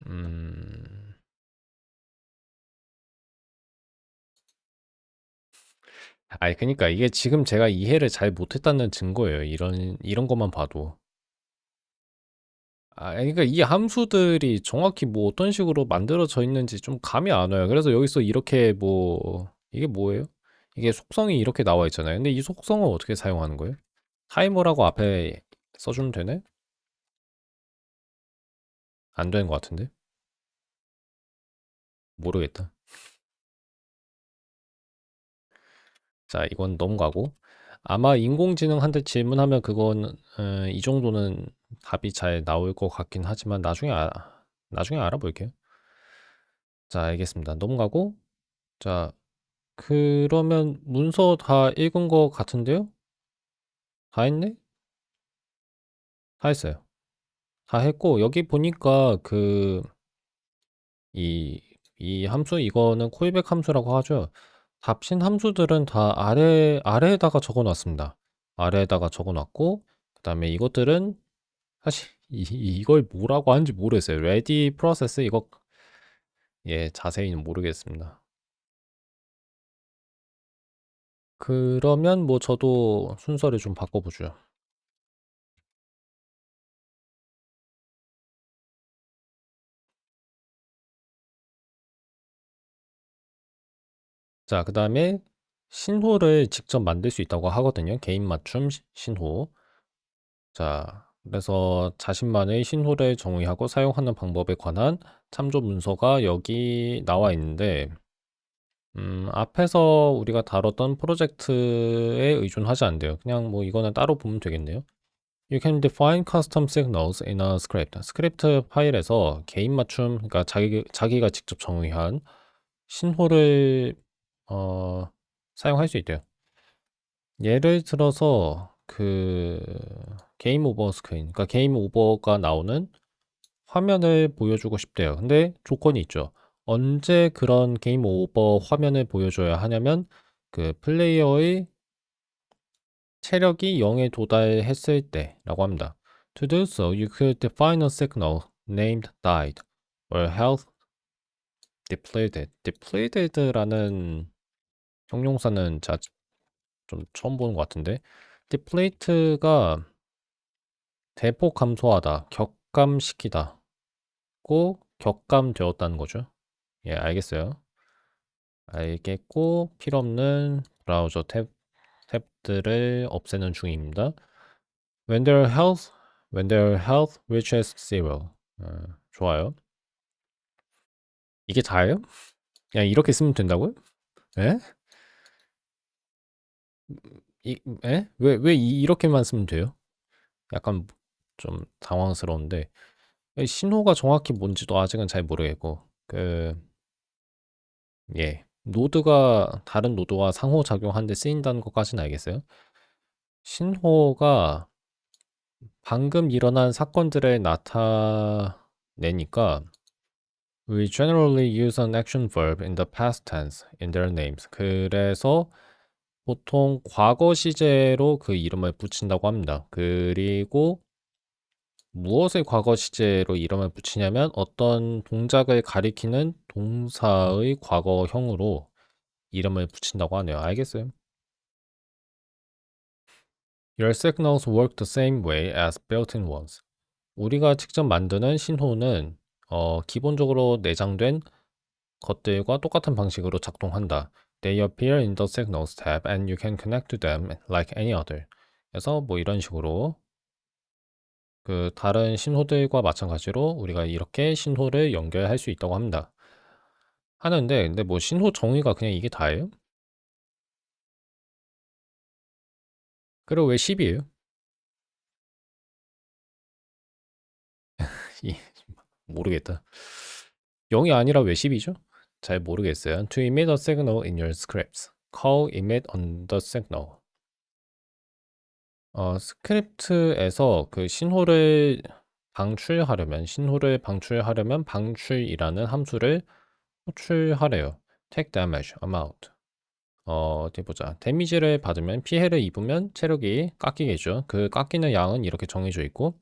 음, 아니, 그니까 이게 지금 제가 이해를 잘 못했다는 증거예요. 이런 것만 봐도. 그러니까 이 함수들이 정확히 뭐 어떤 식으로 만들어져 있는지 좀 감이 안 와요. 그래서 여기서 이렇게 뭐, 이게 뭐예요? 이게 속성이 이렇게 나와 있잖아요. 근데 이 속성을 어떻게 사용하는 거예요? 타이머라고 앞에 써주면 되네? 안 되는 것 같은데? 모르겠다. 자, 이건 넘어가고. 아마 인공지능한테 질문하면 그건, 이 정도는 답이 잘 나올 것 같긴 하지만 나중에 알아볼게요. 자, 알겠습니다. 넘어가고. 자, 그러면 문서 다 읽은 거 같은데요? 다 했네? 다 했어요. 다 했고, 여기 보니까 이, 이 함수, 이거는 콜백 함수라고 하죠. 답신 함수들은 다 아래에다가 적어 놨습니다. 아래에다가 적어 놨고, 그 다음에 이것들은 사실 이걸 뭐라고 하는지 모르겠어요. ready process 이거, 예, 자세히는 모르겠습니다. 그러면 뭐 저도 순서를 좀 바꿔보죠. 자, 그 다음에 신호를 직접 만들 수 있다고 하거든요. 개인 맞춤 신호. 자, 그래서 자신만의 신호를 정의하고 사용하는 방법에 관한 참조 문서가 여기 나와 있는데, 앞에서 우리가 다뤘던 프로젝트에 의존하지 않대요. 그냥 뭐 이거는 따로 보면 되겠네요. You can define custom signals in a script. 스크립트 파일에서 개인 맞춤, 그러니까 자기가 직접 정의한 신호를 어, 사용할 수 있대요. 예를 들어서 게임 오버 스크린, 그러니까 게임 오버가 나오는 화면을 보여주고 싶대요. 근데 조건이 있죠. 언제 그런 게임 오버 화면을 보여줘야 하냐면 그 플레이어의 체력이 0에 도달했을 때라고 합니다. To do so, you could define a signal named died or health depleted. depleted라는 형용사는 좀 처음 보는 것 같은데 deplete가 대폭 감소하다, 격감시키다, 고 격감되었다는 거죠. 예, 알겠어요. 알겠고, 필요 없는 브라우저 탭들을 없애는 중입니다. When their health reaches zero. 좋아요. 이게 다예요? 그냥 이렇게 쓰면 된다고요? 에? 에? 왜 이렇게만 쓰면 돼요? 약간 좀 당황스러운데. 신호가 정확히 뭔지도 아직은 잘 모르겠고, 예. 다른 노드와 상호작용하는데 쓰인다는 것까지는 알겠어요. 신호가 방금 일어난 사건들을 나타내니까 We generally use an action verb in the past tense in their names. 그래서 보통 과거 시제로 그 이름을 붙인다고 합니다. 그리고 무엇을 과거 시제로 이름을 붙이냐면 어떤 동작을 가리키는 동사의 과거형으로 이름을 붙인다고 하네요. 알겠어요? Your signals work the same way as built-in ones. 우리가 직접 만드는 신호는 기본적으로 내장된 것들과 똑같은 방식으로 작동한다. They appear in the signals tab and you can connect to them like any other. 그래서 뭐 이런 식으로 그 다른 신호들과 마찬가지로 우리가 이렇게 신호를 연결할 수 있다고 합니다. 하는데 근데 뭐 신호 정의가 그냥 이게 다예요? 그리고 왜 10이에요? 모르겠다. 0이 아니라 왜 10이죠? 잘 모르겠어요. To emit a signal in your scripts. Call emit on the signal. 스크립트에서 그 신호를 방출하려면 방출이라는 함수를 호출하래요. take damage amount. 어디 보자. 데미지를 받으면 피해를 입으면 체력이 깎이겠죠. 그 깎이는 양은 이렇게 정해져 있고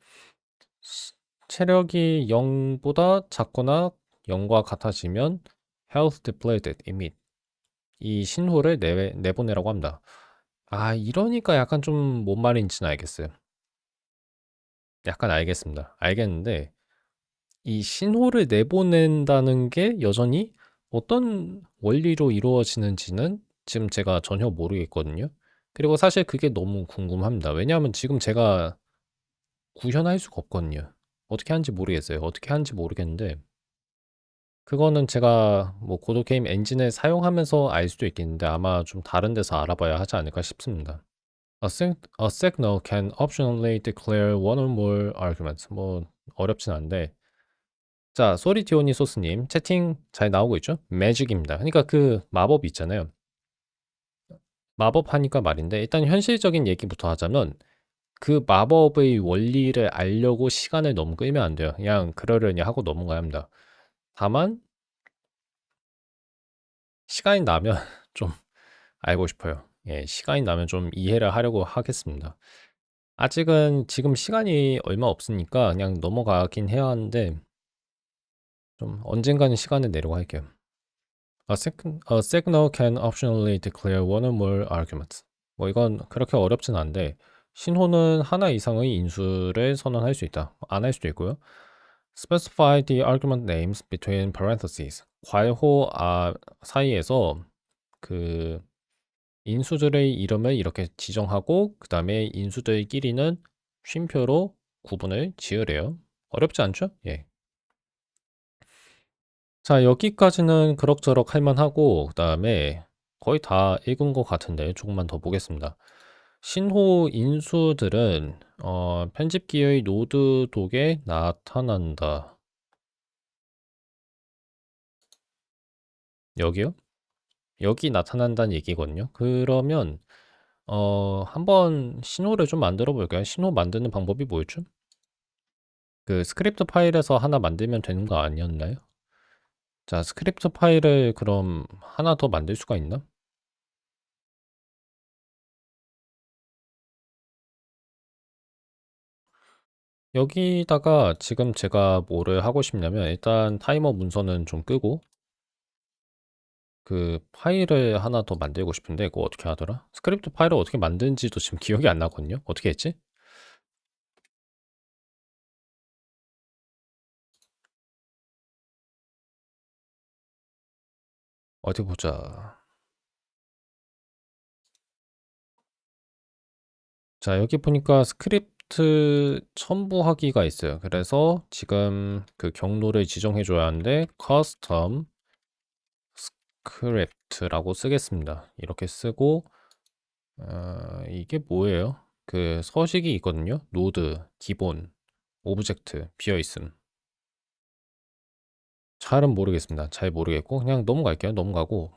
체력이 0보다 작거나 0과 같아지면 health depleted emit 이 신호를 내보내라고 합니다. 아, 이러니까 약간 좀 뭔 말인지는 알겠어요. 약간 알겠습니다. 알겠는데 이 신호를 내보낸다는 게 여전히 어떤 원리로 이루어지는지는 지금 제가 전혀 모르겠거든요. 그리고 사실 그게 너무 궁금합니다. 왜냐하면 지금 제가 구현할 수가 없거든요. 어떻게 하는지 모르겠어요. 어떻게 하는지 모르겠는데 그거는 제가 뭐 고도게임 엔진을 사용하면서 알 수도 있겠는데 아마 좀 다른 데서 알아봐야 하지 않을까 싶습니다. A signal can optionally declare one or more arguments. 뭐 어렵진 않은데 자, 소리디오니소스님 채팅 잘 나오고 있죠? 매직입니다. 그러니까 그 마법 있잖아요. 마법 하니까 말인데 일단 현실적인 얘기부터 하자면 그 마법의 원리를 알려고 시간을 너무 끌면 안 돼요. 그냥 그러려니 하고 넘어가야 합니다. 다만 시간이 나면 좀 알고 싶어요. 예, 시간이 나면 좀 이해를 하려고 하겠습니다. 아직은 지금 시간이 얼마 없으니까 그냥 넘어가긴 해야 하는데 좀 언젠가는 시간을 내려고 할게요. A signal can optionally declare one or more arguments. 뭐 이건 그렇게 어렵진 않은데 신호는 하나 이상의 인수를 선언할 수 있다. 안 할 수도 있고요. Specify the argument names between parentheses. 괄호 사이에서 그 인수들의 이름을 이렇게 지정하고 그 다음에 인수들끼리는 쉼표로 구분을 지으래요. 어렵지 않죠? 예. 자, 여기까지는 그럭저럭 할 만하고 그다음에 거의 다 읽은 것 같은데 조금만 더 보겠습니다. 신호 인수들은 편집기의 노드 독에 나타난다. 여기요? 여기 나타난다는 얘기거든요. 그러면 한번 신호를 좀 만들어 볼까요? 신호 만드는 방법이 뭐였죠? 그 스크립트 파일에서 하나 만들면 되는 거 아니었나요? 자, 스크립트 파일을 그럼 하나 더 만들 수가 있나? 여기다가 지금 제가 뭐를 하고 싶냐면 일단 타이머 문서는 좀 끄고 그 파일을 하나 더 만들고 싶은데 그거 어떻게 하더라? 스크립트 파일을 어떻게 만드는지도 지금 기억이 안 나거든요. 어떻게 했지? 어디 보자. 자, 여기 보니까 스크립트 첨부하기가 있어요. 그래서 지금 그 경로를 지정해 줘야 하는데 custom script라고 쓰겠습니다. 이렇게 쓰고 이게 뭐예요? 그 서식이 있거든요. 노드, 기본, 오브젝트, 비어있음. 잘은 모르겠습니다. 잘 모르겠고 그냥 넘어갈게요. 넘어가고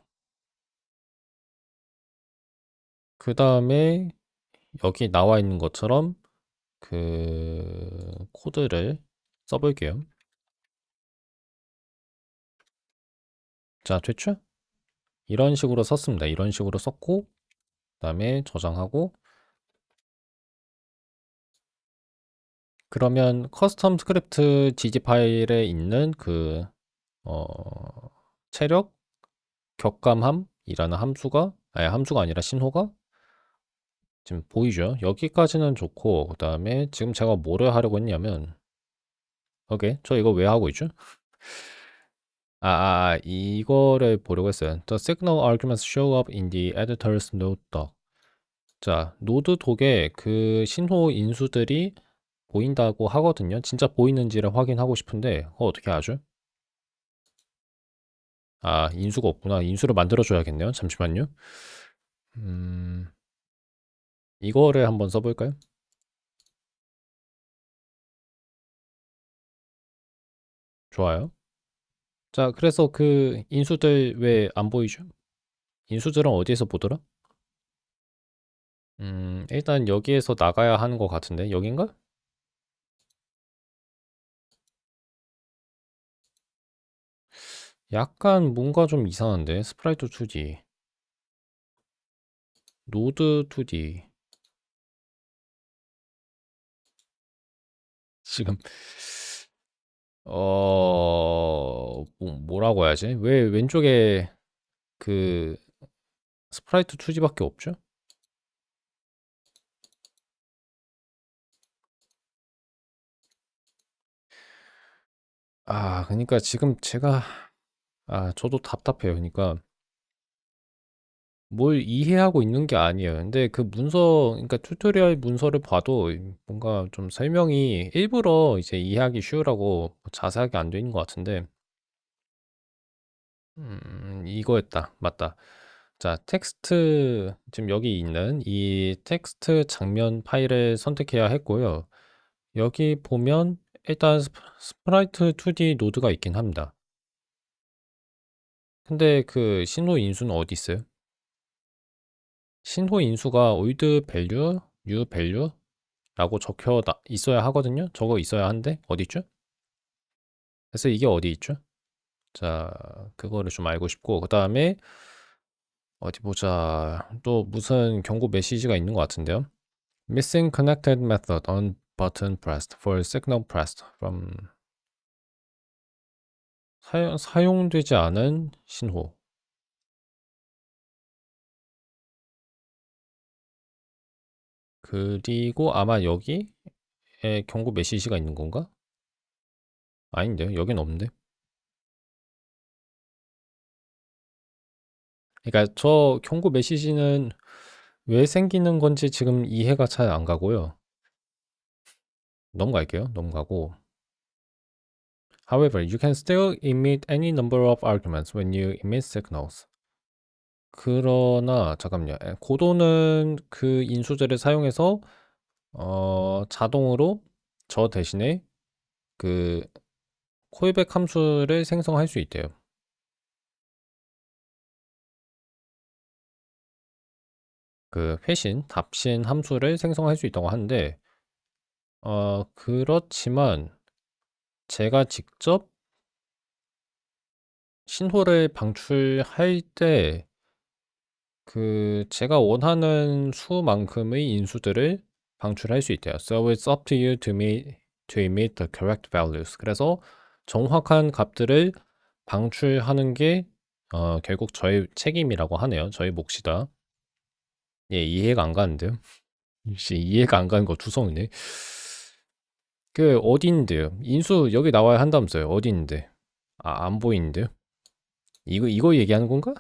그 다음에 여기 나와 있는 것처럼 그 코드를 써볼게요. 자, 됐죠? 이런 식으로 썼습니다. 이런 식으로 썼고 그 다음에 저장하고 그러면 커스텀 스크립트 지지 파일에 있는 그 어, 체력 격감함이라는 함수가 아니 함수가 아니라 신호가 지금 보이죠? 여기까지는 좋고 그 다음에 지금 제가 뭐를 하려고 했냐면 오케이 저 이거 왜 하고 있죠? 이거를 보려고 했어요. The signal arguments show up in the editor's node doc. 자, 노드 독에 그 신호 인수들이 보인다고 하거든요. 진짜 보이는지를 확인하고 싶은데 어떻게 하죠? 아, 인수가 없구나. 인수를 만들어줘야겠네요. 잠시만요. 음, 이거를 한번 써볼까요? 좋아요. 자, 그래서 그 인수들 왜 안 보이죠? 인수들은 어디에서 보더라? 일단 여기에서 나가야 하는 것 같은데 여긴가? 약간 뭔가 좀 이상한데 스프라이트 2D 노드 2D 지금 뭐라고 해야지? 왜 왼쪽에 그 스프라이트 2D밖에 없죠? 그러니까 지금 제가 저도 답답해요. 그러니까 뭘 이해하고 있는 게 아니에요. 근데 그 문서, 그러니까 튜토리얼 문서를 봐도 뭔가 좀 설명이 일부러 이제 이해하기 쉬우라고 자세하게 안 돼 있는 것 같은데, 이거였다. 맞다. 자, 텍스트, 지금 여기 있는 이 텍스트 장면 파일을 선택해야 했고요. 여기 보면 일단 스프라이트 2D 노드가 있긴 합니다. 근데 그 신호 인수는 어디 있어요? 신호 인수가 old value, new value 라고 적혀 있어야 하거든요. 저거 있어야 한데 어디 있죠? 그래서 이게 어디 있죠? 자, 그거를 좀 알고 싶고 그 다음에 어디 보자. 또 무슨 경고 메시지가 있는 것 같은데요. Missing connected method on button pressed for signal pressed from 사용되지 않은 신호. 그리고 아마 여기에 경고 메시지가 있는 건가? 아닌데요. 여긴 없는데. 그러니까 저 경고 메시지는 왜 생기는 건지 지금 이해가 잘 안 가고요. 넘어갈게요. 넘어가고. However, you can still emit any number of arguments when you emit signals. 그러나 잠깐만요. 고도는 그 인수제를 사용해서 자동으로 저 대신에 그 콜백 함수를 생성할 수 있대요. 그 회신, 답신 함수를 생성할 수 있다고 하는데 그렇지만 제가 직접 신호를 방출할 때 그 제가 원하는 수만큼의 인수들을 방출할 수 있대요. So it's up to you to emit the correct values. 그래서 정확한 값들을 방출하는 게 결국 저의 책임이라고 하네요. 저의 몫이다. 예, 이해가 안 가는데요. 역시 이해가 안 가는 거 투성이네. 그 어디 있는데요? 인수 여기 나와야 한다면서요. 어디 있는데? 안 보이는데요? 이거 얘기하는 건가?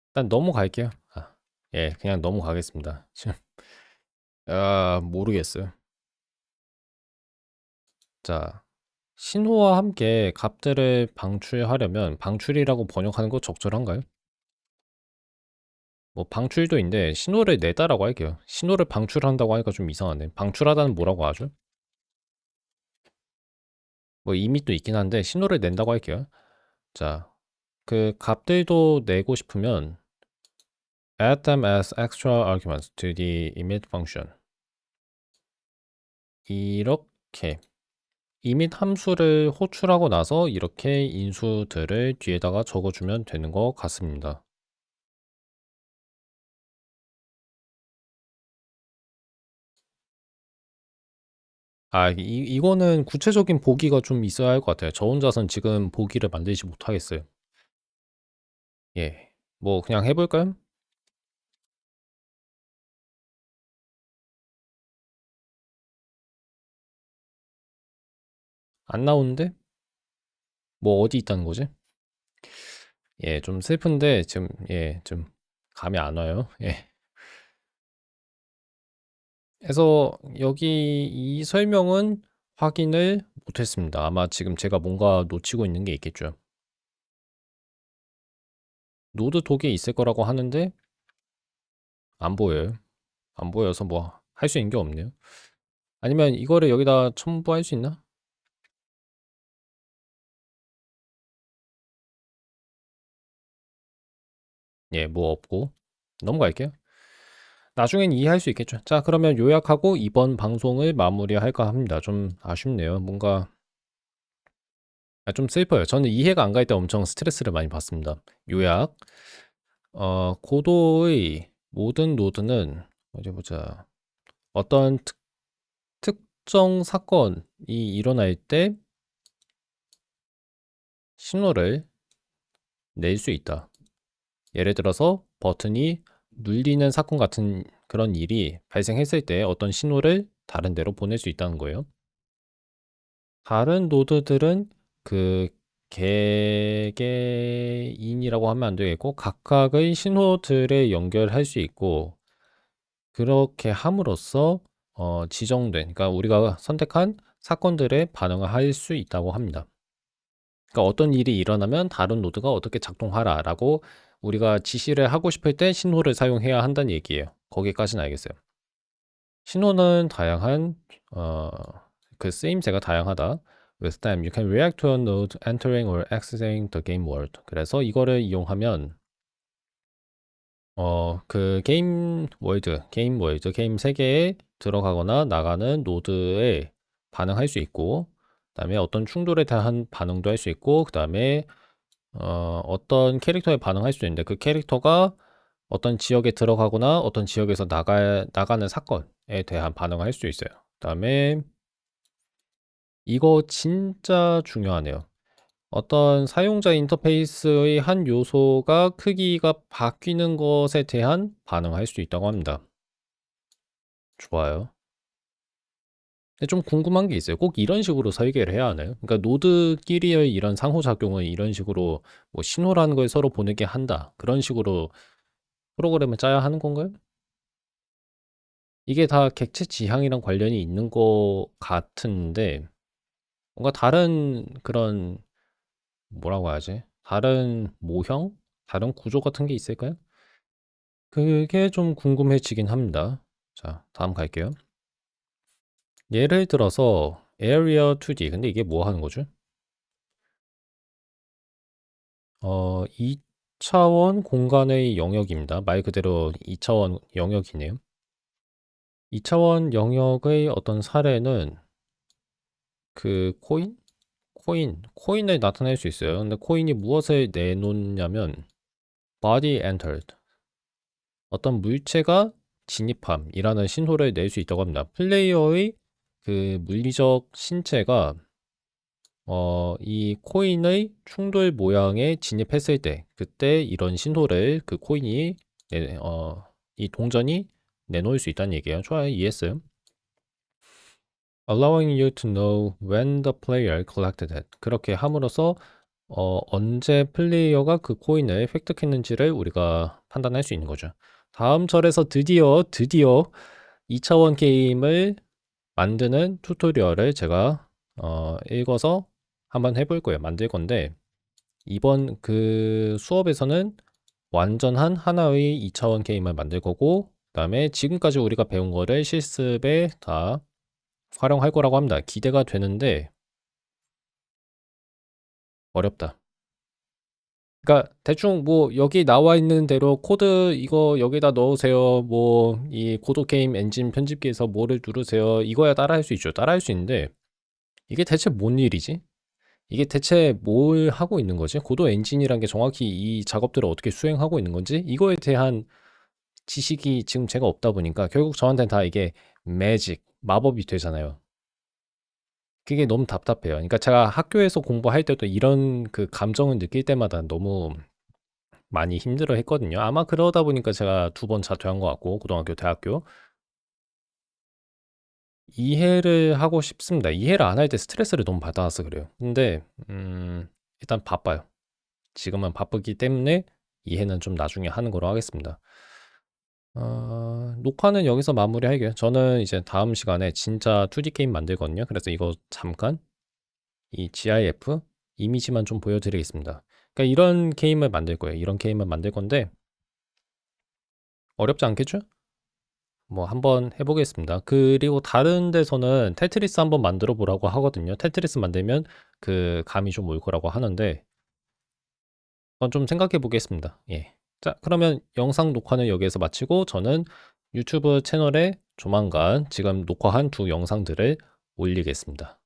일단 넘어갈게요. 예, 그냥 넘어가겠습니다. 모르겠어요. 자, 신호와 함께 값들을 방출하려면 방출이라고 번역하는 거 적절한가요? 뭐 방출도 있는데 신호를 내다라고 할게요. 신호를 방출한다고 하니까 좀 이상하네. 방출하다는 뭐라고 하죠? 뭐 이미 또 있긴 한데 신호를 낸다고 할게요. 자, 그 값들도 내고 싶으면 add them as extra arguments to the emit function. 이렇게 emit 함수를 호출하고 나서 이렇게 인수들을 뒤에다가 적어주면 되는 것 같습니다. 이거는 구체적인 보기가 좀 있어야 할 것 같아요. 저 혼자선 지금 보기를 만들지 못하겠어요. 예. 뭐 그냥 해볼까요? 안 나오는데? 뭐 어디 있다는 거지? 예, 좀 슬픈데 지금 예, 좀 감이 안 와요. 예. 그래서 여기 이 설명은 확인을 못했습니다. 아마 지금 제가 뭔가 놓치고 있는 게 있겠죠. 노드 독에 있을 거라고 하는데 안 보여요. 안 보여서 뭐 할 수 있는 게 없네요. 아니면 이거를 여기다 첨부할 수 있나? 예, 뭐 없고 넘어갈게요. 나중엔 이해할 수 있겠죠. 자, 그러면 요약하고 이번 방송을 마무리할까 합니다. 좀 아쉽네요. 뭔가 좀 슬퍼요. 저는 이해가 안 갈 때 엄청 스트레스를 많이 받습니다. 요약. 고도의 모든 노드는 어디 보자. 어떤 특정 사건이 일어날 때 신호를 낼 수 있다. 예를 들어서 버튼이 눌리는 사건 같은 그런 일이 발생했을 때 어떤 신호를 다른 데로 보낼 수 있다는 거예요. 다른 노드들은 그 개개인이라고 하면 안 되겠고 각각의 신호들에 연결할 수 있고 그렇게 함으로써 지정된 그러니까 우리가 선택한 사건들에 반응을 할 수 있다고 합니다. 그러니까 어떤 일이 일어나면 다른 노드가 어떻게 작동하라라고 우리가 지시를 하고 싶을 때 신호를 사용해야 한다는 얘기예요. 거기까지는 알겠어요. 신호는 다양한 어, 그 쓰임새가 다양하다. With them, you can react to a node entering or exiting the game world. 그래서 이거를 이용하면 그 게임 세계에 들어가거나 나가는 노드에 반응할 수 있고, 그다음에 어떤 충돌에 대한 반응도 할 수 있고, 그다음에 어떤 캐릭터에 반응할 수도 있는데 그 캐릭터가 어떤 지역에 들어가거나 어떤 지역에서 나가는 사건에 대한 반응을 할 수 있어요. 그다음에 이거 진짜 중요하네요. 어떤 사용자 인터페이스의 한 요소가 크기가 바뀌는 것에 대한 반응을 할 수 있다고 합니다. 좋아요. 근데 좀 궁금한 게 있어요. 꼭 이런 식으로 설계를 해야 하나요? 그러니까 노드끼리의 이런 상호작용을 이런 식으로 뭐 신호라는 걸 서로 보내게 한다. 그런 식으로 프로그램을 짜야 하는 건가요? 이게 다 객체 지향이랑 관련이 있는 것 같은데 뭔가 다른 그런 뭐라고 해야지? 다른 모형? 다른 구조 같은 게 있을까요? 그게 좀 궁금해지긴 합니다. 자, 다음 갈게요. 예를 들어서 Area 2D. 근데 이게 뭐 하는 거죠? 2차원 공간의 영역입니다. 말 그대로 2차원 영역이네요. 2차원 영역의 어떤 사례는 그 코인을 나타낼 수 있어요. 근데 코인이 무엇을 내놓냐면 body entered. 어떤 물체가 진입함이라는 신호를 낼 수 있다고 합니다. 플레이어의 그 물리적 신체가 이 코인의 충돌 모양에 진입했을 때 그때 이런 신호를 그 코인이 이 동전이 내놓을 수 있다는 얘기예요. 좋아요. 이해했어요. allowing you to know when the player collected it. 그렇게 함으로써 언제 플레이어가 그 코인을 획득했는지를 우리가 판단할 수 있는 거죠. 다음 절에서 드디어 2차원 게임을 만드는 튜토리얼을 제가 읽어서 한번 해볼 거예요. 만들 건데 이번 그 수업에서는 완전한 하나의 2차원 게임을 만들 거고 그다음에 지금까지 우리가 배운 거를 실습에 다 활용할 거라고 합니다. 기대가 되는데 어렵다. 그러니까 대충 뭐 여기 나와 있는 대로 코드 이거 여기다 넣으세요. 뭐 이 고도 게임 엔진 편집기에서 뭐를 누르세요. 이거야 따라할 수 있죠. 따라할 수 있는데 이게 대체 뭔 일이지? 이게 대체 뭘 하고 있는 거지? 고도 엔진이란 게 정확히 이 작업들을 어떻게 수행하고 있는 건지 이거에 대한 지식이 지금 제가 없다 보니까 결국 저한테는 다 이게 매직, 마법이 되잖아요. 그게 너무 답답해요. 그러니까 제가 학교에서 공부할 때도 이런 그 감정을 느낄 때마다 너무 많이 힘들어 했거든요. 아마 그러다 보니까 제가 두 번 자퇴한 것 같고, 고등학교, 대학교. 이해를 하고 싶습니다. 이해를 안 할 때 스트레스를 너무 받아서 그래요. 근데, 일단 바빠요. 지금은 바쁘기 때문에 이해는 좀 나중에 하는 거로 하겠습니다. 녹화는 여기서 마무리할게요. 저는 이제 다음 시간에 진짜 2D 게임 만들거든요. 그래서 이거 잠깐 이 GIF 이미지만 좀 보여드리겠습니다. 그러니까 이런 게임을 만들 거예요. 이런 게임을 만들 건데 어렵지 않겠죠? 뭐 한번 해보겠습니다. 그리고 다른 데서는 테트리스 한번 만들어 보라고 하거든요. 테트리스 만들면 그 감이 좀 올 거라고 하는데 그건 좀 생각해 보겠습니다. 예. 자, 그러면 영상 녹화는 여기에서 마치고 저는 유튜브 채널에 조만간 지금 녹화한 두 영상들을 올리겠습니다.